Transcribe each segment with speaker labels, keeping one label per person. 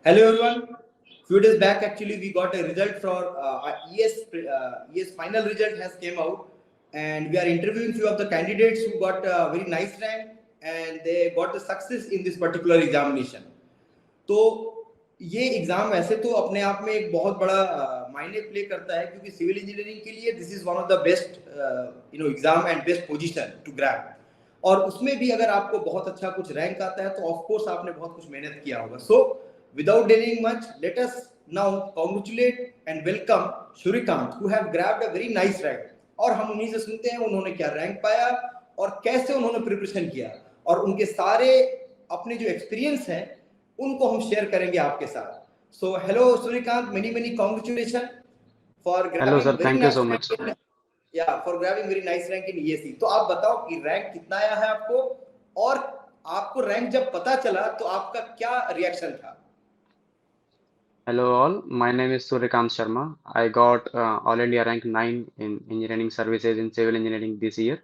Speaker 1: Hello everyone. Few days back, actually, we got a result for ES. ES final result has came out, and we are interviewing few of the candidates who got a very nice rank and they got the success in this particular examination. तो ये exam वैसे तो अपने आप में एक बहुत बड़ा मायने प्ले करता है क्योंकि सिविल इंजीनियरिंग के लिए this is one of the best exam and best position to grab. और उसमें भी अगर आपको बहुत अच्छा कुछ रैंक आता है तो ऑफ कोर्स आपने बहुत कुछ मेहनत किया होगा। सो without delaying much, let us now congratulate and welcome Surya Kant who have grabbed a very nice rank। और हम उन्हीं से सुनते हैं उन्होंने क्या रैंक पाया और कैसे उन्होंने प्रिपरेशन किया और उनके सारे अपने जो एक्सपीरियंस हैं उनको हम शेयर करेंगे आपके साथ। So hello Suryakant, many many congratulation for grabbing very nice rank. या for grabbing very nice rank in ESE. तो आप बताओ कि रैंक कितना आया है आपको और आपको रैंक जब पता चला तो आपका क्या रिएक्शन था?
Speaker 2: Hello all, my name is Surya Kant Sharma. I got All India rank 9 in engineering services in civil engineering this year.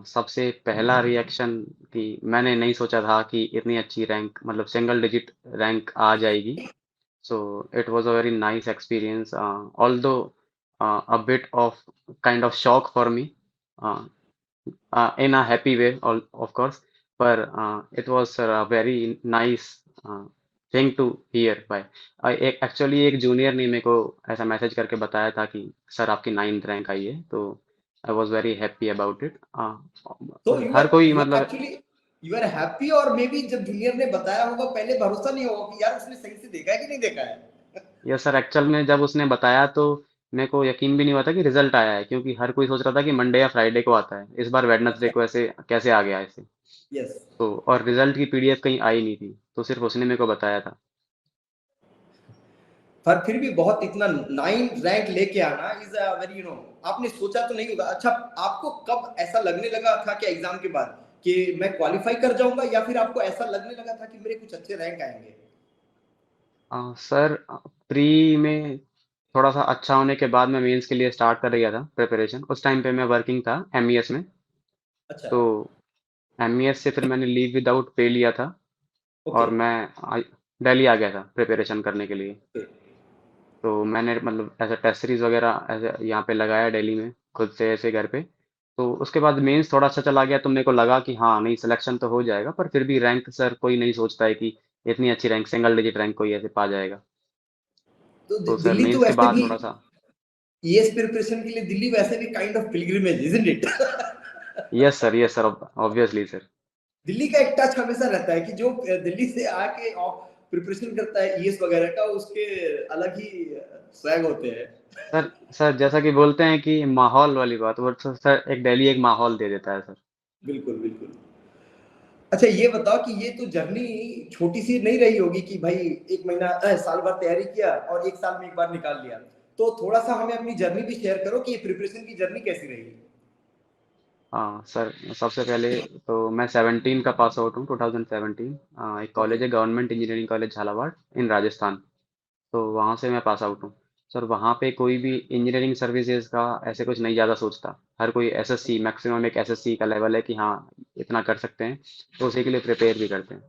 Speaker 2: सबसे पहला रिएक्शन कि मैंने नहीं सोचा था कि इतनी अच्छी रैंक मतलब सिंगल डिजिट रैंक आ जाएगी. So it was a very nice experience, although a bit of kind of shock for me, uh, in a happy way, of course, but it was a very nice thing to hear by actually एक junior ने मेरे को ऐसा message करके बताया था कि sir आपकी 9th रैंक आई है, तो I was very happy about it.
Speaker 1: तो
Speaker 2: हर कोई मतलब
Speaker 1: एक्चुअली यू आर हैप्पी और मे बी जब जूनियर ने बताया होगा पहले भरोसा नहीं होगा कि यार उसने सही से देखा है कि नहीं देखा है।
Speaker 2: यस सर, एक्चुअल में जब उसने बताया तो मेरे को यकीन भी नहीं हुआ था कि रिजल्ट आया है, क्योंकि हर कोई सोच रहा था कि मंडे या फ्राइडे को आता है। इस बार वेडनेसडे को ऐसे कैसे आ गया ऐसे।
Speaker 1: यस।
Speaker 2: तो और रिजल्ट की पीडीएफ कहीं आई नहीं थी, तो सिर्फ उसने मेरे को बताया था।
Speaker 1: पर फिर भी बहुत इतना 9 रैंक लेके आना इज अ वेरी आपने सोचा तो नहीं होगा। अच्छा, आपको कब ऐसा लगने लगा था कि एग्जाम के बाद कि मैं क्वालिफाई कर जाऊंगा या फिर आपको ऐसा लगने लगा था कि मेरे कुछ अच्छे रैंक आएंगे?
Speaker 2: सर, प्री में थोड़ा सा अच्छा होने के बाद मैं मेंस के लिए स्टार्ट कर दिया था प्रिपरेशन। उस टाइम पे मैं वर्किंग था एमईएस में।
Speaker 1: अच्छा।
Speaker 2: तो एमईएस से फिर मैंने लीव विदाउट पे लिया था
Speaker 1: ओके।
Speaker 2: और मैं दिल्ली आ गया था प्रिपरेशन करने के लिए। तो मैंने मतलब ऐसे टेस्ट सीरीज वगैरह ऐसे यहाँ पे लगाया दिल्ली में खुद से ऐसे घर पे। तो उसके बाद मेंस थोड़ा अच्छा चला गया, तो मेरे को लगा कि हाँ नहीं, सिलेक्शन तो हो जाएगा, पर फिर भी रैंक सर कोई नहीं सोचता है कि इतनी अच्छी रैंक, सिंगल डिजिट रैंक कोई ऐसे पा जाएगा।
Speaker 1: तो
Speaker 2: तो सर
Speaker 1: दिल्ली तो
Speaker 2: मेंस के
Speaker 1: वैसे
Speaker 2: बाद
Speaker 1: भी
Speaker 2: थोड़ा सा
Speaker 1: ईएस प्रिपरेशन के लिए दिल्ली वैसे भी kind of pilgrimage isn't it?
Speaker 2: Yes sir, obviously sir.
Speaker 1: Delhi का एक टच हमेशा रहता है कि जो दिल्ली से आके प्रिपरेशन करता है ईएस वगैरह का, उसके अलग ही स्वैग होते हैं।
Speaker 2: सर जैसा कि बोलते हैं कि माहौल वाली बात, वो तो सर एक दिल्ली एक माहौल दे देता है सर।
Speaker 1: बिल्कुल बिल्कुल। अच्छा, ये बताओ कि ये तो जर्नी छोटी सी नहीं रही होगी कि भाई एक महीना साल भर तैयारी किया और एक साल में एक बार निकाल लिया। तो थोड़ा सा हमें अपनी जर्नी भी शेयर करो कि ये प्रिपरेशन की जर्नी कैसी रही?
Speaker 2: हाँ सर, सबसे पहले तो मैं 17 का पास आउट हूँ, 2017। एक
Speaker 1: ओके।
Speaker 2: कॉलेज है गवर्नमेंट इंजीनियरिंग कॉलेज झालावाड़ इन राजस्थान। तो वहाँ से मैं पास आउट हूँ। सर वहाँ पे कोई भी इंजीनियरिंग सर्विसेज का ऐसे कुछ नहीं ज़्यादा सोचता। हर कोई एसएससी, मैक्सिमम एक एसएससी का लेवल है कि हाँ इतना कर सकते हैं, तो उसी के लिए प्रिपेयर भी करते हैं।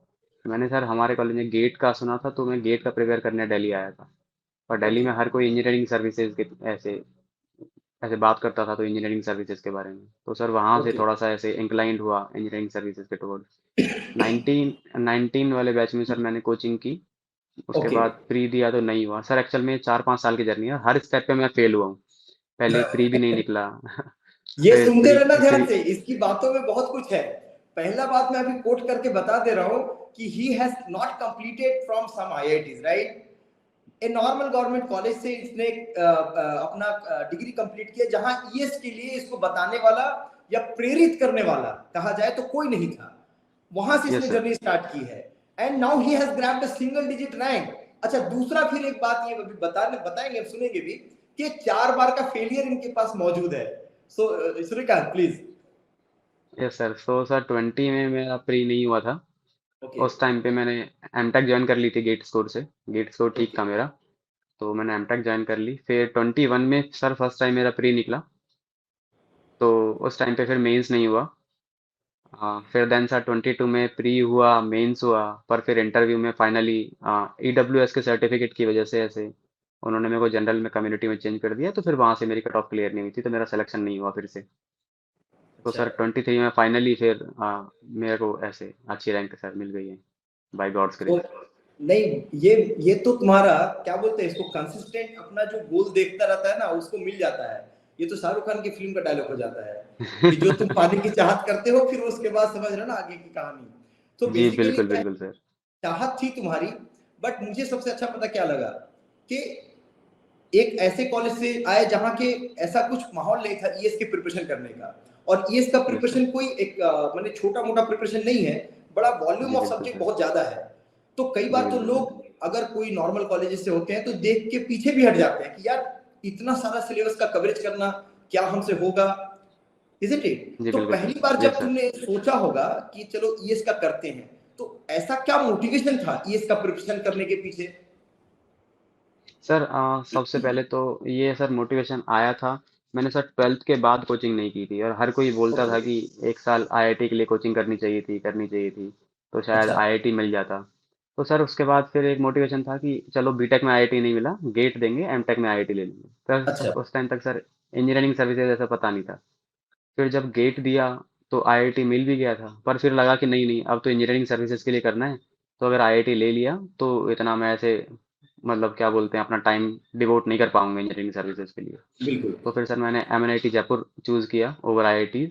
Speaker 2: मैंने सर हमारे कॉलेज में गेट का सुना था, तो मैं गेट का प्रिपेयर करने दिल्ली आया था। और दिल्ली
Speaker 1: ओके।
Speaker 2: में हर कोई इंजीनियरिंग सर्विसेज के ऐसे ऐसे बात करता था, तो इंजीनियरिंग सर्विसेज के बारे में तो सर वहाँ से
Speaker 1: ओके।
Speaker 2: थोड़ा सा ऐसे इंक्लाइंड हुआ इंजीनियरिंग सर्विसेज के टुवर्ड्स। 19 वाले बैच में सर मैंने कोचिंग की। उसके
Speaker 1: ओके।
Speaker 2: बाद प्री दिया तो नहीं हुआ सर। एक्चुअल में 4-5 साल की जर्नी है, हर स्टेप पे मैं फेल हुआ हूँ। पहले प्री भी नहीं निकला
Speaker 1: ये
Speaker 2: फिर
Speaker 1: सुनते
Speaker 2: प्री
Speaker 1: रहना ध्यान
Speaker 2: प्री
Speaker 1: से, इसकी बातों में बहुत कुछ है। पहला बात मैं अभी कोट करके बता दे रहा हूं कि he has not completed from some IITs, right? A normal government college से इसने अपना डिग्री कंप्लीट किया जहां ईएस के लिए इसको बताने वाला या प्रेरित करने वाला कहा जाए तो कोई नहीं था। वहां से
Speaker 2: यस
Speaker 1: इसने
Speaker 2: सर।
Speaker 1: जर्नी स्टार्ट की है and now he has grabbed a single digit rank. अच्छा, दूसरा फिर एक बात ये अभी बताएंगे, सुनेंगे भी कि 4 बार का फेलियर इनके पास मौजूद है। सो सूर्यकांत प्लीज।
Speaker 2: यस सर, तो सर 20 में मेरा प्री नहीं हुआ था।
Speaker 1: ओके।
Speaker 2: उस टाइम पे मैंने एमटेक ज्वाइन कर ली थी गेट स्कोर से। गेट स्कोर ठीक
Speaker 1: ओके।
Speaker 2: था मेरा, तो मैंने एमटेक ज्वाइन कर ली। फिर 21 में सर फर्स्ट टाइम मेरा प्री निकला, तो उस टाइम पे फिर मेंस नहीं हुआ। हाँ, फिर देन सर 22 में प्री हुआ, मेंस हुआ, पर फिर इंटरव्यू में फाइनली ईडब्ल्यूएस के सर्टिफिकेट की वजह से ऐसे उन्होंने मेरे को जनरल में कम्युनिटी में चेंज कर दिया, तो फिर वहां से मेरी कट ऑफ क्लियर नहीं हुई थी, तो मेरा सिलेक्शन नहीं हुआ फिर से। तो
Speaker 1: अच्छा।
Speaker 2: सर 23 में फाइनली फिर मेरे को ऐसे अच्छी रैंक सर मिल गई है, बाय गॉड्स
Speaker 1: तो
Speaker 2: ग्रेस।
Speaker 1: नहीं, ये तो तुम्हारा क्या बोलते हैं इसको, कंसिस्टेंट अपना जो गोल देखता रहता है ना उसको मिल जाता है। ये तो शाहरुख खान की फिल्म का डायलॉग हो जाता है कि जो तुम पाने की चाहत करते हो फिर उसके बाद समझ रहे हो ना आगे की कहानी। तो
Speaker 2: जी
Speaker 1: बेसिकली
Speaker 2: बिल्कुल
Speaker 1: क्या है,
Speaker 2: बिल्कुल सर।
Speaker 1: चाहत थी तुम्हारी, बट मुझे सबसे अच्छा पता क्या लगा कि एक ऐसे कॉलेज से आए जहाँ के ऐसा कुछ माहौल नहीं था ईएस की प्रिपरेशन करने का। और ईएस का
Speaker 2: यस सर।
Speaker 1: प्रिपरेशन कोई एक मैंने छोटा मोटा प्रिपरेशन नहीं है, बड़ा वॉल्यूम
Speaker 2: जी
Speaker 1: ऑफ
Speaker 2: बिल्कुल
Speaker 1: सब्जेक्ट
Speaker 2: सर।
Speaker 1: बहुत ज्यादा है। तो कई
Speaker 2: जी
Speaker 1: बार तो
Speaker 2: बिल्कुल।
Speaker 1: लोग अगर कोई नॉर्मल कॉलेजेस से होते हैं तो देख के पीछे भी हट जाते हैं कि यार इतना सारा सिलेबस का कवरेज करना क्या हमसे होगा, इजंट इट?
Speaker 2: जी
Speaker 1: तो
Speaker 2: बिल्कुल सर।
Speaker 1: पहली बार जब
Speaker 2: यस सर।
Speaker 1: तुमने सोचा होगा कि चलो ईएस का करते हैं, तो ऐसा क्या मोटिवेशन था ईएस का प्रिपरेशन करने के पीछे?
Speaker 2: सर सबसे पहले तो ये सर मोटिवेशन आया था, मैंने सर 12th के बाद कोचिंग नहीं की थी, और हर कोई बोलता
Speaker 1: ओके।
Speaker 2: था कि एक साल आईआईटी के लिए कोचिंग करनी चाहिए थी, करनी चाहिए थी, तो शायद
Speaker 1: अच्छा।
Speaker 2: आईआईटी मिल जाता। तो सर उसके बाद फिर एक मोटिवेशन था कि चलो बीटेक में आईआईटी नहीं मिला, गेट देंगे, एमटेक में आईआईटी ले लेंगे।
Speaker 1: अच्छा।
Speaker 2: उस टाइम तक सर इंजीनियरिंग सर्विसेज ऐसा पता नहीं था। फिर जब गेट दिया तो आईआईटी मिल भी गया था, पर फिर लगा कि नहीं नहीं, अब तो इंजीनियरिंग सर्विसेज के लिए करना है, तो अगर आईआईटी ले लिया तो इतना मैं ऐसे मतलब क्या बोलते हैं अपना टाइम डिवोट नहीं कर पाऊंगा इंजीनियरिंग सर्विसेज के लिए।
Speaker 1: बिल्कुल।
Speaker 2: तो फिर सर मैंने एमएनआईटी जयपुर चूज़ किया over IIT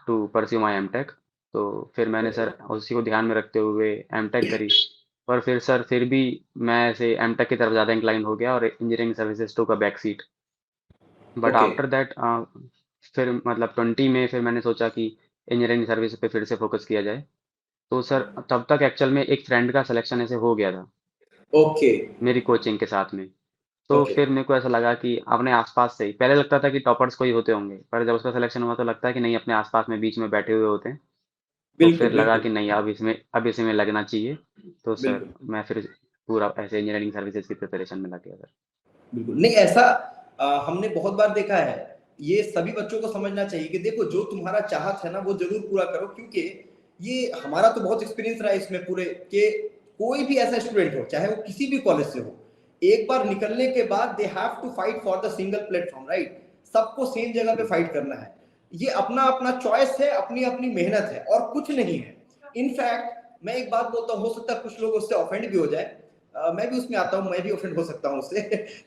Speaker 2: to pursue my MTech. तो फिर मैंने
Speaker 1: ओके।
Speaker 2: सर उसी को ध्यान में रखते हुए एमटेक करी। पर फिर सर फिर भी मैं ऐसे एमटेक की तरफ ज़्यादा इंक्लाइन हो गया और इंजीनियरिंग सर्विसेज टू का back seat. But
Speaker 1: okay.
Speaker 2: After that फिर मतलब 20 में फिर मैंने सोचा कि इंजीनियरिंग सर्विस पे फिर से फोकस किया जाए। तो सर तब तक एक्चुअल में एक फ्रेंड का सिलेक्शन ऐसे हो गया था
Speaker 1: ओके।
Speaker 2: मेरी कोचिंग के साथ में। तो
Speaker 1: ओके।
Speaker 2: फिर मेरे को ऐसा लगा कि अपने आसपास से ही पहले लगता था कि टॉपर्स कोई होते होंगे, पर जब उसका सिलेक्शन हुआ तो लगता है कि नहीं, अपने आसपास में बीच में बैठे हुए होते हैं। तो
Speaker 1: बिल्कुल
Speaker 2: फिर लगा
Speaker 1: बिल्कुल।
Speaker 2: कि नहीं, अब इसमें लगना चाहिए। तो सर
Speaker 1: बिल्कुल
Speaker 2: मैं फिर पूरा ऐसे इंजीनियरिंग सर्विसेज की प्रिपरेशन में लग गया सर।
Speaker 1: बिल्कुल नहीं ऐसा हमने बहुत बार देखा है। ये सभी बच्चों को समझना चाहिए कि देखो जो तुम्हारा चाहत है ना वो जरूर पूरा करो, क्योंकि ये हमारा तो बहुत एक्सपीरियंस रहा है इसमें पूरे कि कोई भी ऐसा स्टूडेंट हो चाहे वो किसी भी कॉलेज से हो, एक बार निकलने के बाद they have to fight for the single platform, right? सबको सेम जगह पे फाइट करना है। ये अपना अपना चॉइस है, अपनी अपनी मेहनत है और कुछ नहीं है। इनफैक्ट मैं एक बात बोलता हूँ, हो सकता है कुछ लोग उससे ऑफेंड भी हो जाए, मैं भी उसमें आता हूँ, मैं भी ऑफेंड हो सकता हूँ उससे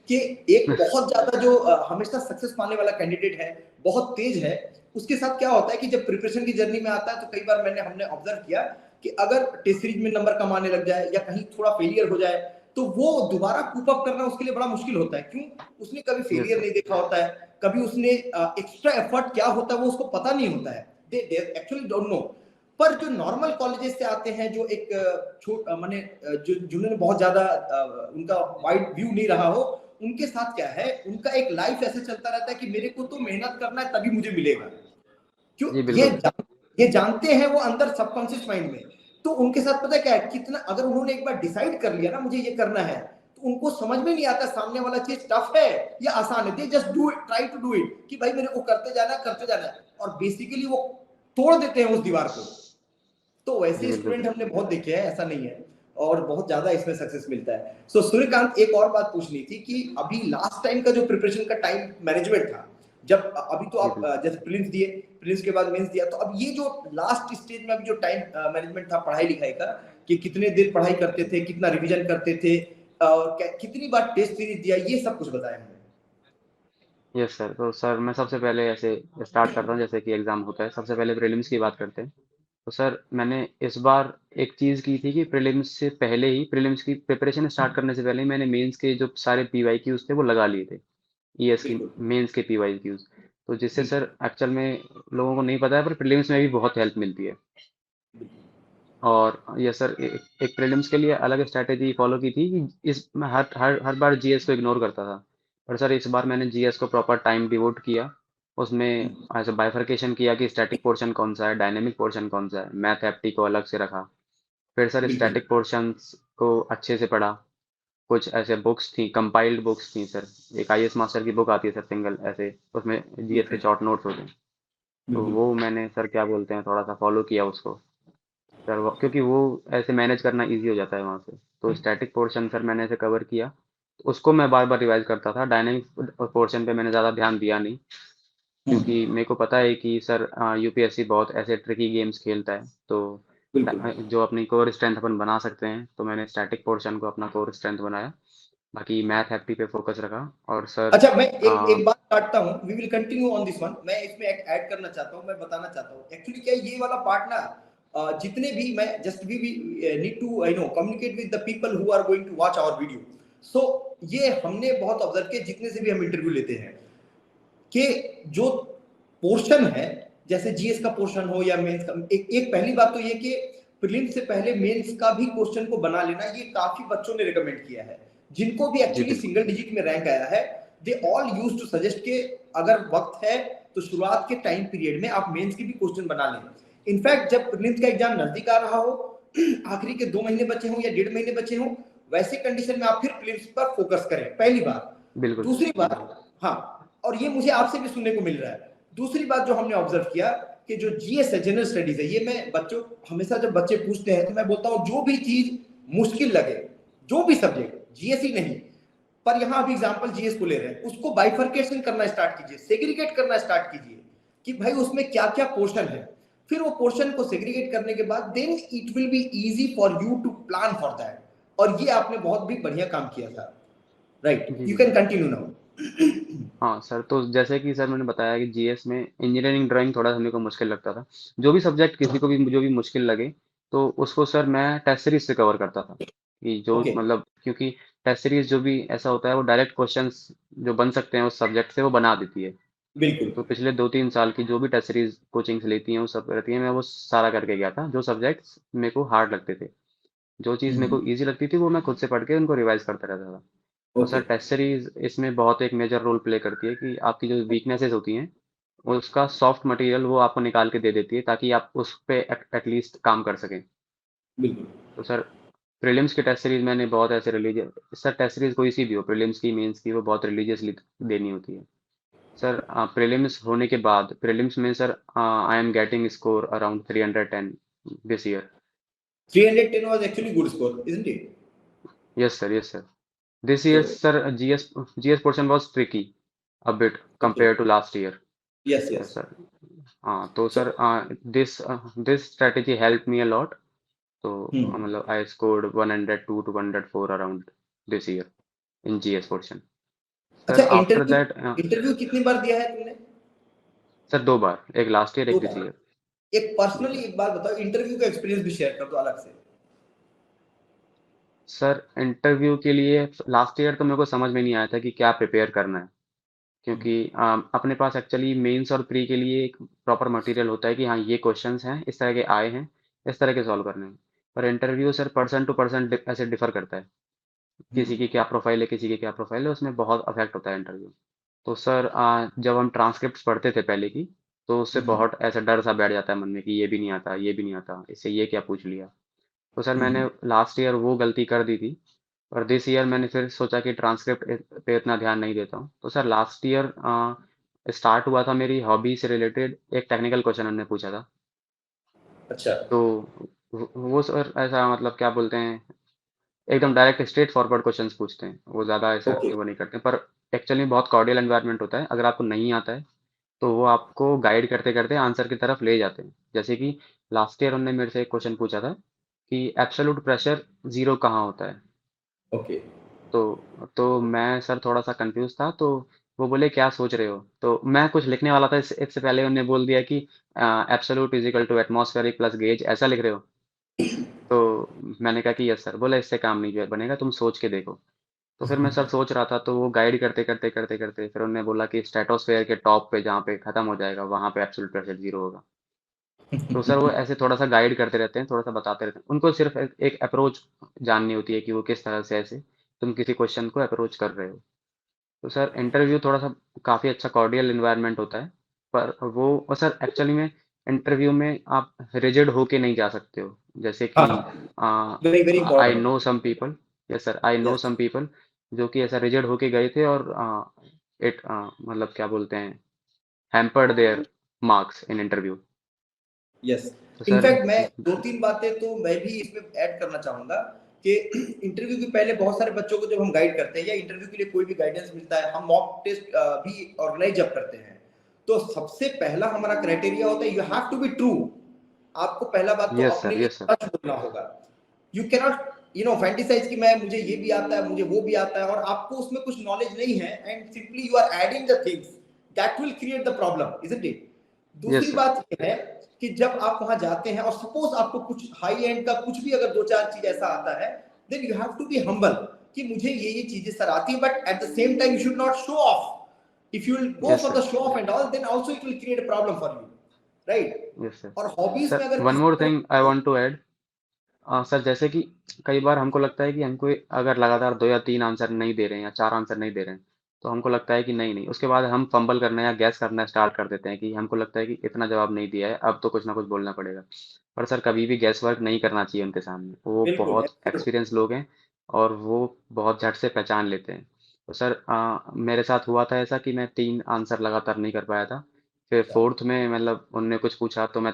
Speaker 1: कि एक बहुत ज्यादा जो हमेशा सक्सेस पाने वाला कैंडिडेट है, बहुत तेज है, उसके साथ क्या होता है कि जब प्रिपरेशन की जर्नी में आता है तो कई बार हमने ऑब्जर्व किया कि अगर टेस्ट सीरीज में नंबर कमाने लग जाए या कहीं थोड़ा फेलियर हो जाए तो वो दोबारा कूप अप करना उसके लिए बड़ा मुश्किल होता है। क्यों? उसने कभी
Speaker 2: यस
Speaker 1: फेलियर
Speaker 2: सर।
Speaker 1: नहीं देखा होता है, कभी उसने एक्स्ट्रा एफर्ट क्या होता है वो उसको पता नहीं होता है, दे एक्चुअली डोंट नो। पर जो नॉर्मल कॉलेजेस से आते हैं, जो एक छोट माने जो जिन्होंने बहुत ज्यादा उनका वाइड व्यू नहीं रहा हो, उनके साथ क्या है, उनका एक लाइफ ऐसे चलता रहता है कि मेरे को तो मेहनत करना है तभी मुझे मिलेगा। क्यों?
Speaker 2: जी बिल्कुल।
Speaker 1: ये जानते हैं वो अंदर सबकॉन्शियस माइंड में। तो उनके साथ पता है क्या है, कितना अगर उन्होंने एक बार डिसाइड कर लिया ना मुझे ये करना है, तो उनको समझ में नहीं आता सामने वाला चीज टफ है या आसान है, they just do it, try to do it कि भाई मेरे को करते जाना है, करते जाना है, और बेसिकली वो तोड़ देते हैं उस दीवार को। तो
Speaker 2: जी
Speaker 1: वैसे
Speaker 2: बिल्कुल
Speaker 1: स्टूडेंट
Speaker 2: सर।
Speaker 1: हमने बहुत देखे हैं, ऐसा नहीं है, और बहुत ज्यादा इसमें सक्सेस मिलता है। सो सूर्यकांत, एक और बात पूछनी थी कि अभी लास्ट टाइम का जो प्रिपरेशन का टाइम मैनेजमेंट था, जब अभी तो
Speaker 2: जी
Speaker 1: आप
Speaker 2: बिल्कुल।
Speaker 1: जैसे प्रीलिम्स दिए, प्रीलिम्स के बाद मेंस दिया, तो अब ये जो लास्ट स्टेज में अभी जो टाइम मैनेजमेंट था पढ़ाई लिखाई का, कि कितने देर पढ़ाई करते थे, कितना रिवीजन करते थे, और कितनी बार टेस्ट सीरीज दिया, ये सब कुछ बताएं हमें।
Speaker 2: Yes sir. तो सर मैं सबसे पहले ऐसे स्टार्ट करता हूँ, जैसे कि एग्ज़ाम होता है, सबसे पहले प्रीलिम्स की बात करते हैं। तो सर मैंने इस बार एक चीज़ की थी कि प्रीलिम्स से पहले ही, प्रीलिम्स की प्रिपरेशन स्टार्ट करने से पहले ही मैंने मेंस के जो सारे पीवाईक्यूज़ थे वो लगा लिए थे, ईएस की
Speaker 1: बिल्कुल।
Speaker 2: मेंस के पीवाईक्यूज़। तो जिससे
Speaker 1: बिल्कुल।
Speaker 2: सर एक्चुअल में लोगों को नहीं पता है, पर प्रीलिम्स में भी बहुत हेल्प मिलती है। और ये सर एक प्रीलिम्स के लिए अलग स्ट्रैटेजी फॉलो की थी कि इस मैं हर बार जीएस को इग्नोर करता था, पर सर इस बार मैंने जीएस को प्रॉपर टाइम डिवोट किया। उसमें ऐसे बाइफरकेशन किया कि स्टैटिक पोर्शन कौन सा है, डायनेमिक पोर्शन कौन सा है, मैथ एप्टी को अलग से रखा। फिर सर
Speaker 1: बिल्कुल।
Speaker 2: स्टैटिक पोर्शंस को अच्छे से पढ़ा। कुछ ऐसे बुक्स थी, कंपाइल्ड बुक्स थी सर। एक आईएएस मास्टर की बुक आती है सर, सिंगल ऐसे, उसमें जीएस के
Speaker 1: बिल्कुल।
Speaker 2: शॉर्ट नोट्स होते हैं। तो
Speaker 1: बिल्कुल।
Speaker 2: वो मैंने सर क्या बोलते हैं थोड़ा सा फॉलो किया उसको सर, क्योंकि वो ऐसे मैनेज करना इजी हो जाता है वहाँ से। तो स्टैटिक पोर्शन सर मैंने ऐसे कवर किया, तो उसको मैं बार बार रिवाइज करता था। डायनेमिक पोर्शन पे मैंने ज़्यादा ध्यान दिया नहीं,
Speaker 1: हम्म।
Speaker 2: क्योंकि मेरे को पता है कि सर यूपीएससी बहुत ऐसे ट्रिकी गेम्स खेलता है। तो
Speaker 1: बिल्कुल।
Speaker 2: जो अपनी कोर स्ट्रेंथ अपन बना सकते हैं, तो मैंने स्टैटिक पोर्शन को अपना कोर स्ट्रेंथ बनाया। बाकी मैथ एप्टी पे फोकस रखा। और सर
Speaker 1: अच्छा, मैं एक एक बात काटता हूँ, we will continue on this one. मैं इसमें ऐड करना चाहता हूँ, मैं बताना चाहता हूँ एक्चुअली क्या है, ये वाला पार्ट ना, जितने भी मैं just we need to I know communicate with the people who are going to watch our video. So ये हमने बहुत ऑब्जर्व किया जितने से भी हम इंटरव्यू लेते हैं, कि जो पोर्शन है, जैसे जीएस का पोर्शन हो या मेंस का, एक पहली बात तो ये कि प्रीलिम्स से पहले मेंस का भी क्वेश्चन को बना लेना, ये काफी बच्चों ने रिकमेंड किया है, जिनको भी
Speaker 2: जी
Speaker 1: एक्चुअली
Speaker 2: बिल्कुल।
Speaker 1: सिंगल डिजिट में रैंक आया है। They all use to suggest के अगर वक्त है तो शुरुआत के टाइम पीरियड में आप मेंस की भी क्वेश्चन बना लें। इनफैक्ट जब प्रीलिम्स का एग्जाम नजदीक आ रहा हो, आखिरी के 2 महीने बचे हों या 1.5 महीने बचे हों, वैसे कंडीशन में आप फिर प्रीलिम्स पर फोकस करें, पहली बात।
Speaker 2: बिल्कुल सर।
Speaker 1: दूसरी बात, हाँ, और ये मुझे आपसे भी सुनने को मिल रहा है। दूसरी बात जो हमने ऑब्जर्व किया कि जो जीएस है, जनरल स्टडीज है, ये मैं बच्चों, हमेशा जब बच्चे पूछते हैं तो मैं बोलता हूं जो भी चीज मुश्किल लगे, जो भी सब्जेक्ट, जीएस ही नहीं, पर यहां अभी एग्जांपल जीएस को ले रहे हैं, उसको बाइफर्केशन करना स्टार्ट कीजिए, सेग्रीगेट करना स्टार्ट कीजिए कि भाई उसमें क्या क्या पोर्शन है। फिर वो पोर्शन को सेग्रीगेट करने के बाद then it will be easy for you to plan for that. और ये आपने बहुत भी बढ़िया काम किया था। राइट,
Speaker 2: जी
Speaker 1: यू
Speaker 2: बिल्कुल।
Speaker 1: Can continue now.
Speaker 2: हाँ सर, तो जैसे कि सर मैंने बताया कि जीएस में इंजीनियरिंग ड्राइंग थोड़ा मेरे को मुश्किल लगता था। जो भी सब्जेक्ट किसी को भी जो भी मुश्किल लगे, तो उसको सर मैं टेस्ट सीरीज से कवर करता था। कि जो
Speaker 1: ओके।
Speaker 2: मतलब क्योंकि टेस्ट सीरीज जो भी ऐसा होता है वो डायरेक्ट क्वेश्चंस जो बन सकते हैं उस सब्जेक्ट से वो बना देती है।
Speaker 1: बिल्कुल।
Speaker 2: तो पिछले 2-3 साल की जो भी टेस्ट सीरीज कोचिंग्स लेती हैं वो सब रहती है, मैं वो सारा करके गया था। जो सब्जेक्ट्स मेरे को हार्ड लगते थे, जो चीज़ मेरे को ईजी लगती थी, वो मैं खुद से पढ़ के उनको रिवाइज करता रहता था। तो
Speaker 1: ओके।
Speaker 2: सर टेस्ट सीरीज इसमें बहुत एक मेजर रोल प्ले करती है कि आपकी जो वीकनेसेस होती हैं, उसका सॉफ्ट मटेरियल वो आपको निकाल के दे देती है, ताकि आप उस पे एटलीस्ट काम कर सकें।
Speaker 1: बिल्कुल।
Speaker 2: तो सर प्रीलिम्स की टेस्ट सीरीज मैंने बहुत ऐसे रिलीजियस, सर टेस्ट सीरीज कोई सी भी हो, प्रीलिम्स की मेंस की, वो बहुत रिलीजियसली देनी होती है। सर प्रीलिम्स होने के बाद, प्रीलिम्स में sir I am getting score around 310 this year.
Speaker 1: 310 was actually good score, isn't it?
Speaker 2: Yes sir, yes sir. This year,
Speaker 1: So,
Speaker 2: sir, GS portion was tricky a bit
Speaker 1: okay.
Speaker 2: compared to last year.
Speaker 1: Yes,
Speaker 2: Yes,
Speaker 1: yes.
Speaker 2: sir. तो
Speaker 1: So,
Speaker 2: sir this strategy helped me a lot. तो
Speaker 1: hmm.
Speaker 2: मतलब I scored 102 to 104 around this year in GS portion.
Speaker 1: अच्छा,
Speaker 2: Sir, after
Speaker 1: interview,
Speaker 2: that,
Speaker 1: interview कितनी बार दिया है तुमने?
Speaker 2: Sir 2 बार, एक last year
Speaker 1: दो
Speaker 2: एक दिस ईयर।
Speaker 1: बार। एक
Speaker 2: जी
Speaker 1: पर्सनली
Speaker 2: सर।
Speaker 1: एक बात बताओ, इंटरव्यू का एक्सपीरियंस भी शेयर कर दो अलग से।
Speaker 2: सर इंटरव्यू के लिए लास्ट ईयर तो मेरे को समझ में नहीं आया था कि क्या प्रिपेयर करना है, क्योंकि अपने पास एक्चुअली मेंस और प्री के लिए एक प्रॉपर मटेरियल होता है कि हाँ ये क्वेश्चंस हैं, इस तरह के आए हैं, इस तरह के सॉल्व करने हैं। पर interview sir person to person ऐसे डिफर करता है। किसी की क्या प्रोफाइल है, किसी की क्या प्रोफाइल है, उसमें बहुत अफेक्ट होता है इंटरव्यू। तो सर जब हम ट्रांसक्रिप्ट्स पढ़ते थे पहले की, तो उससे बहुत ऐसा डर सा बैठ जाता है मन में कि ये भी नहीं आता, ये भी नहीं आता, इससे ये क्या पूछ लिया। तो सर मैंने लास्ट ईयर वो गलती कर दी थी। और दिस ईयर मैंने फिर सोचा कि ट्रांसक्रिप्ट पे इतना ध्यान नहीं देता हूँ। तो सर लास्ट ईयर स्टार्ट हुआ था मेरी हॉबी से रिलेटेड, एक टेक्निकल क्वेश्चन हमने पूछा था।
Speaker 1: अच्छा।
Speaker 2: तो वो सर ऐसा मतलब क्या बोलते हैं, एकदम डायरेक्ट स्ट्रेट फॉरवर्ड क्वेश्चंस पूछते हैं, वो ज़्यादा ऐसा
Speaker 1: ओके।
Speaker 2: वो नहीं करते, पर एक्चुअली बहुत कॉर्डियल एनवायरनमेंट होता है। अगर आपको नहीं आता है, तो वो आपको गाइड करते करते आंसर की तरफ ले जाते हैं। जैसे कि लास्ट ईयर उन्होंने मेरे से एक क्वेश्चन पूछा था कि एब्सोल्यूट प्रेशर जीरो कहाँ होता है।
Speaker 1: ओके।
Speaker 2: तो मैं सर थोड़ा सा कंफ्यूज था। तो वो बोले क्या सोच रहे हो, तो मैं कुछ लिखने वाला था, इससे पहले उन्होंने बोल दिया कि absolute is equal to atmospheric plus gauge, ऐसा लिख रहे हो। तो मैंने कहा कि यस सर। बोला इससे काम नहीं बनेगा, तुम सोच के देखो। तो फिर मैं सर सोच रहा था, तो वो गाइड करते करते करते करते फिर उन्होंने बोला कि स्ट्रेटोस्फेयर के टॉप पे जहाँ पे खत्म हो जाएगा वहां पे एब्सोल्यूट प्रेशर जीरो होगा। तो सर वो ऐसे थोड़ा सा गाइड करते रहते हैं, थोड़ा सा बताते रहते हैं। उनको सिर्फ एक अप्रोच जाननी होती है कि वो किस तरह से ऐसे तुम किसी क्वेश्चन को अप्रोच कर रहे हो। तो सर इंटरव्यू थोड़ा सा काफ़ी अच्छा कॉर्डियल इन्वायरमेंट होता है। पर वो और सर एक्चुअली में इंटरव्यू में आप रिजिड होके नहीं जा सकते हो। जैसे कि
Speaker 1: हाँ, very very
Speaker 2: I
Speaker 1: important.
Speaker 2: No some people, yes sir, I know
Speaker 1: yes.
Speaker 2: Some people जो कि ऐसा रिजिड होके गए थे, और इट मतलब क्या बोलते हैं, hampered their marks in interview.
Speaker 1: Yes,
Speaker 2: तो सर
Speaker 1: इनफैक्ट मैं दो तीन बातें तो मैं भी इसमें ऐड करना चाहूंगा कि इंटरव्यू के पहले बहुत सारे बच्चों को जब हम गाइड करते हैं या इंटरव्यू के लिए कोई भी गाइडेंस मिलता है, हम मॉक टेस्ट भी ऑर्गेनाइज जब करते हैं, तो सबसे पहला हमारा क्राइटेरिया होता है you have to be true. आपको पहला बात तो
Speaker 2: यस
Speaker 1: अपने
Speaker 2: सर,
Speaker 1: लिए
Speaker 2: यस सर,
Speaker 1: सच बोलना होगा। यू कैनॉट फैंटिसाइज कि मैं मुझे ये भी आता है, मुझे वो भी आता है, और आपको उसमें कुछ नॉलेज नहीं है and simply you are adding the things that will create the problem, isn't it?
Speaker 2: Yes
Speaker 1: दूसरी
Speaker 2: सर,
Speaker 1: बात ये है कि जब आप वहां जाते हैं और सपोज आपको कुछ हाई एंड का कुछ भी अगर दो चार चीज ऐसा आता है, then you have to be humble कि मुझे ये चीजें सर आती है, but at the same time you should not show off. If you will go
Speaker 2: yes
Speaker 1: for the
Speaker 2: sir,
Speaker 1: show off and all, then also it will create a problem for you, right?
Speaker 2: Yes sir.
Speaker 1: और hobbies में
Speaker 2: sir
Speaker 1: अगर
Speaker 2: one
Speaker 1: किसी
Speaker 2: more
Speaker 1: को
Speaker 2: thing I want to add. Sir जैसे कि कई बार हमको लगता है कि हमको अगर लगातार 2 या 3 आंसर नहीं दे रहे हैं या 4 आंसर नहीं दे रहे हैं, तो हमको लगता है कि नहीं नहीं, उसके बाद हम फंबल करना या गैस करना स्टार्ट कर देते हैं कि हमको लगता है कि इतना जवाब नहीं दिया है, अब तो कुछ ना कुछ बोलना पड़ेगा। पर सर कभी भी गैस वर्क नहीं करना चाहिए उनके सामने, वो
Speaker 1: बिल्कुल
Speaker 2: बहुत एक्सपीरियंस लोग हैं और वो बहुत झट से पहचान लेते हैं। तो सर मेरे साथ हुआ था ऐसा कि मैं 3 आंसर लगातार नहीं कर पाया था। फिर फोर्थ में मतलब उनने कुछ पूछा तो मैं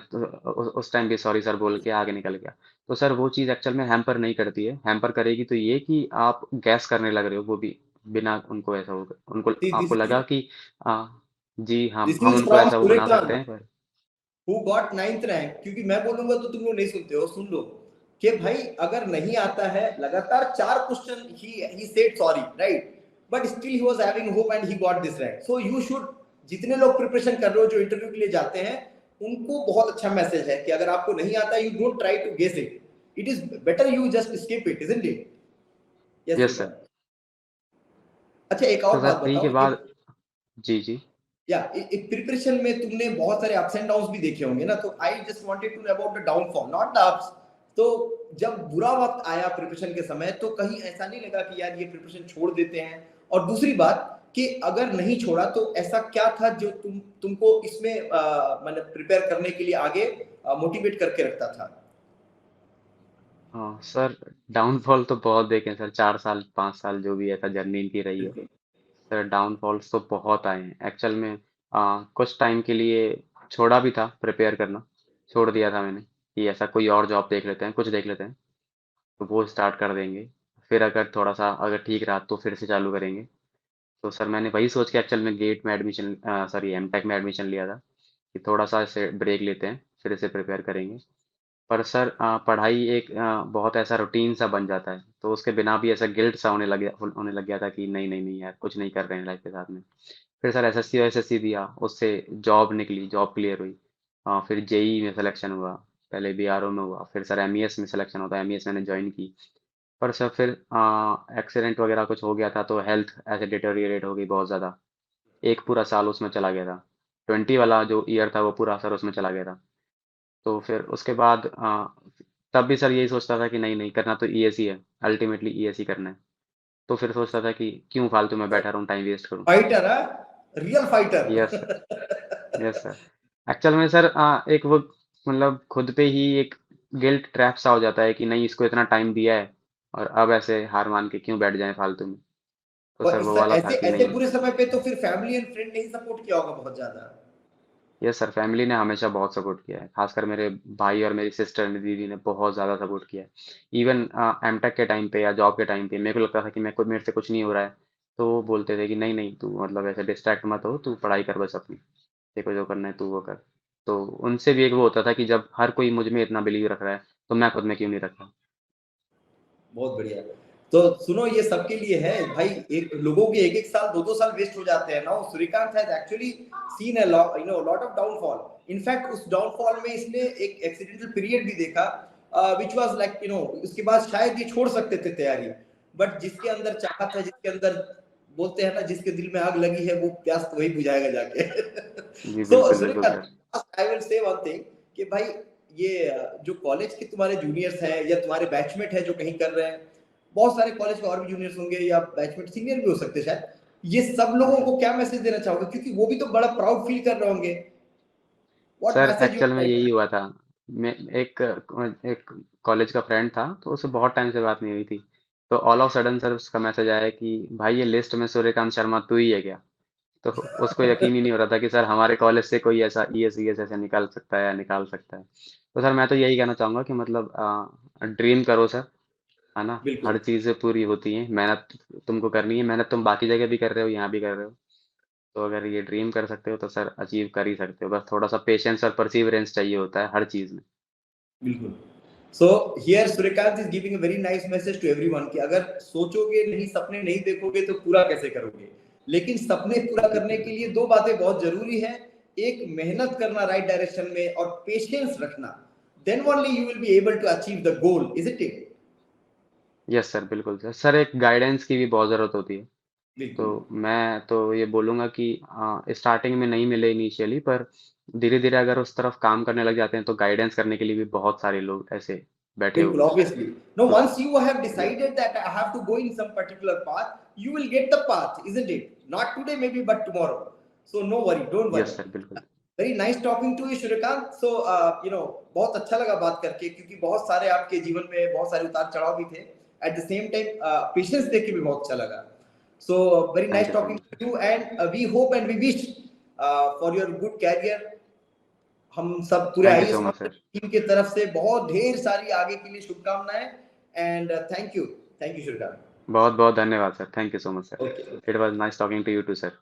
Speaker 2: उस टाइम भी सॉरी सर बोल के आगे निकल गया। तो सर वो चीज़ एक्चुअल में हैम्पर नहीं करती है। हैम्पर करेगी तो ये कि आप गैस करने लग रहे हो, वो भी बिना उनको ऐसा होगा, उनको आपको
Speaker 1: दिस
Speaker 2: लगा कि आ, जी हम
Speaker 1: इज
Speaker 2: उनको
Speaker 1: फ्रॉम
Speaker 2: ऐसा वो बना सकते
Speaker 1: सूर्यकांत
Speaker 2: हैं पर।
Speaker 1: हु गॉट 9th रैंक, क्योंकि मैं बोलूंगा तो तुम लोग नहीं सुनते हो, सुन लो कि भाई अगर नहीं आता है लगातार चार question, he said sorry, right, but still he was having hope and he got this rank. So you should, जितने लोग प्रिपरेशन कर रहे हो जो इंटरव्यू के लिए जाते हैं, उनको बहुत अच्छा मैसेज है कि अगर आपको नहीं आता, you don't try to guess it, it is better you just skip it, isn't it? Yes
Speaker 2: yes sir.
Speaker 1: Shrikant. अच्छा, एक
Speaker 2: तो
Speaker 1: और
Speaker 2: सर
Speaker 1: बात
Speaker 2: थ्री के
Speaker 1: बताओ,
Speaker 2: बाद जी जी।
Speaker 1: या एक प्रिपरेशन में तुमने बहुत सारे अप्स एंड डाउन्स भी देखे होंगे ना, तो I just wanted to know about the downfall, not the ups. तो जब बुरा वक्त आया प्रिपरेशन के समय, तो कहीं ऐसा नहीं लगा कि यार ये प्रिपरेशन छोड़ देते हैं? और दूसरी बात कि अगर नहीं छोड़ा तो ऐसा क्या था जो तुमको इसमें मतलब प्रिपेयर करने के लिए आगे मोटिवेट करके रखता था?
Speaker 2: हाँ सर, डाउनफॉल तो बहुत देखे हैं सर, 4 साल 5 साल जो भी ऐसा जर्नी इनकी रही है।
Speaker 1: बिल्कुल।
Speaker 2: सर डाउनफॉल्स तो बहुत आए हैं एक्चुअल में। कुछ टाइम के लिए छोड़ा भी था प्रिपेयर करना, छोड़ दिया था मैंने कि ऐसा कोई और जॉब देख लेते हैं, कुछ देख लेते हैं, तो वो स्टार्ट कर देंगे। फिर अगर थोड़ा सा अगर ठीक रहा तो फिर से चालू करेंगे। तो सर मैंने वही सोच के एक्चुअल में गेट में एडमिशन, सॉरी एमटेक में एडमिशन लिया था कि थोड़ा सा इसे ब्रेक लेते हैं, फिर से प्रिपेयर करेंगे। पर सर पढ़ाई एक बहुत ऐसा रूटीन सा बन जाता है, तो उसके बिना भी ऐसा गिल्ट सा होने लग गया था कि नहीं नहीं नहीं यार, कुछ नहीं कर रहे हैं लाइफ के साथ में। फिर सर एसएससी एसएससी दिया, उससे जॉब निकली, जॉब क्लियर हुई। फिर जेई में सिलेक्शन हुआ, पहले बीआरओ में हुआ, फिर सर एमईएस में सिलेक्शन होता है, एमईएस मैंने ज्वाइन की। पर सर फिर एक्सीडेंट वगैरह कुछ हो गया था तो हेल्थ ऐसे डिटोरिएट हो गई बहुत ज़्यादा। एक पूरा साल उसमें चला गया था, 20 वाला जो ईयर था वो पूरा सर उसमें चला गया था। तो फिर उसके बाद तब भी सर यही सोचता था कि नहीं नहीं, करना तो ईएसई है, अल्टीमेटली ईएसई करना है। तो फिर सोचता था कि क्यों फालतू में बैठा रहूं, टाइम वेस्ट करूं।
Speaker 1: फाइटर है, real fighter.
Speaker 2: Yes sir, yes sir. Actual में सर एक वो मतलब खुद पे ही एक गिल्ट ट्रैप सा हो जाता है कि नहीं, इसको इतना टाइम दिया है और अब ऐसे हार मान के क्यों बैठ जाए फालतू में। तो
Speaker 1: और
Speaker 2: सर
Speaker 1: इस
Speaker 2: वो वाला था
Speaker 1: ऐसे
Speaker 2: कि
Speaker 1: ऐसे
Speaker 2: नहीं।
Speaker 1: बुरे समय पे तो फिर फैमिली एंड फ्रेंड ने ही सपोर्ट किया होगा बहुत ज्यादा।
Speaker 2: यस सर, फैमिली ने हमेशा बहुत सपोर्ट किया है, खासकर मेरे भाई और मेरी सिस्टर ने, दीदी ने बहुत ज़्यादा सपोर्ट किया है। इवन एमटेक के टाइम पे या जॉब के टाइम पे मेरे को लगता था कि मेरे से कुछ नहीं हो रहा है, तो वो बोलते थे कि नहीं नहीं, तू मतलब ऐसे डिस्ट्रैक्ट मत हो, तू पढ़ाई कर बस अपनी, देखो जो करना है तू वो कर। तो उनसे भी एक वो होता था कि जब हर कोई मुझ में इतना बिलीव रख रहा है तो मैं खुद में क्यों नहीं रख रहा।
Speaker 1: बहुत बढ़िया। तो सुनो, ये सबके लिए है भाई, एक लोगों के एक एक साल दो दो साल वेस्ट हो जाते हैं ना। Suryakant has actually seen a lot of downfall. In fact उस डाउनफॉल में इसने एक एक्सीडेंटल पीरियड भी देखा, विच वाज लाइक उसके बाद शायद ये छोड़ सकते थे तैयारी, बट जिसके अंदर चाहत है, जिसके अंदर बोलते हैं ना, जिसके दिल में आग लगी है वो प्यास तो वही बुझाएगा जाके।
Speaker 2: जी
Speaker 1: सो
Speaker 2: बिल्कुल बिल्कुल
Speaker 1: Suryakant,
Speaker 2: sir.
Speaker 1: I will say one thing कि भाई ये जो कॉलेज के तुम्हारे जूनियर्स हैं या तुम्हारे बैचमेट हैं जो कहीं कर रहे हैं, बहुत सारे कॉलेज के और भी जूनियर्स होंगे या बैचमेट सीनियर भी हो सकते हैं शायद, ये सब
Speaker 2: हाँ
Speaker 1: लोगों
Speaker 2: सर।
Speaker 1: को क्या मैसेज देना चाहोगे, क्योंकि वो भी तो बड़ा प्राउड फील कर रहे होंगे? What
Speaker 2: sir
Speaker 1: message you
Speaker 2: actual में
Speaker 1: लाइक?
Speaker 2: यही हुआ था। मैं एक एक कॉलेज का फ्रेंड था, तो उससे बहुत टाइम से बात नहीं हुई थी। तो ऑल ऑफ सडन सर उसका मैसेज आया कि भाई ये लिस्ट में सूर्यकांत शर्मा तू ही है क्या। तो उसको यकीन ही नहीं हो रहा था कि सर हमारे कॉलेज से कोई ऐसा ES ऐसे निकाल सकता है या निकाल सकता है। तो सर मैं तो यही कहना चाहूँगा कि मतलब ड्रीम करो सर, है ना?
Speaker 1: बिल्कुल
Speaker 2: हर चीज़ें पूरी होती हैं, मेहनत तुमको करनी है, मेहनत तुम बाकी जगह भी कर रहे हो, यहाँ भी कर रहे हो। तो अगर ये ड्रीम कर सकते हो तो सर अचीव कर ही सकते हो, बस थोड़ा सा पेशेंस और परसिवरेंस चाहिए होता है हर चीज़ में।
Speaker 1: बिल्कुल। So here Suryakant is giving a very nice message to everyone कि अगर सोचोगे नहीं, सपने नहीं देखोगे तो पूरा कैसे करोगे। लेकिन सपने पूरा करने
Speaker 2: बिल्कुल
Speaker 1: के लिए
Speaker 2: बिल्कुल।
Speaker 1: दो बातें बहुत जरूरी है। एक, मेहनत करना राइट डायरेक्शन में, और पेशेंस रखना। Then only you will be able to achieve the goal, is it?
Speaker 2: Yes sir, बिल्कुल सर। सर एक गाइडेंस की भी बहुत ज़रूरत होती है। तो
Speaker 1: बिल्कुल
Speaker 2: मैं तो ये बोलूँगा कि स्टार्टिंग में नहीं मिले इनिशियली, पर धीरे-धीरे अगर उस तरफ काम करने लग जाते हैं तो गाइडेंस करने के लिए भी बहुत सारे लोग ऐसे बैठे
Speaker 1: बिल्कुल,
Speaker 2: होते हैं।
Speaker 1: obviously. No,
Speaker 2: तो
Speaker 1: once you have
Speaker 2: yes
Speaker 1: decided that I have to go in some particular path, you will get the path, isn't it? Not today, maybe, but tomorrow. So no worry, don't worry.
Speaker 2: Yes sir, बिल्कुल।
Speaker 1: Very nice talking to you, Surya. So, बहुत अच्छा लगा बात करके, क्योंकि बहुत सारे आपके जीवन में बहुत सारे उतार चढ़ाव भी थे। At the same time, patience देख के भी बहुत अच्छा लगा। So, very
Speaker 2: thank
Speaker 1: nice
Speaker 2: you so
Speaker 1: talking
Speaker 2: much sir.
Speaker 1: to you, and we hope and we wish for your good career. हम सब पूरे
Speaker 2: thank you
Speaker 1: IAS
Speaker 2: so much
Speaker 1: master
Speaker 2: sir.
Speaker 1: Team की तरफ से बहुत ढेर सारी आगे के लिए शुभकामनाएं। And thank you, Shrikant.
Speaker 2: बहुत-बहुत धन्यवाद sir. Thank you so much sir.
Speaker 1: Okay.
Speaker 2: It was nice talking to you too sir.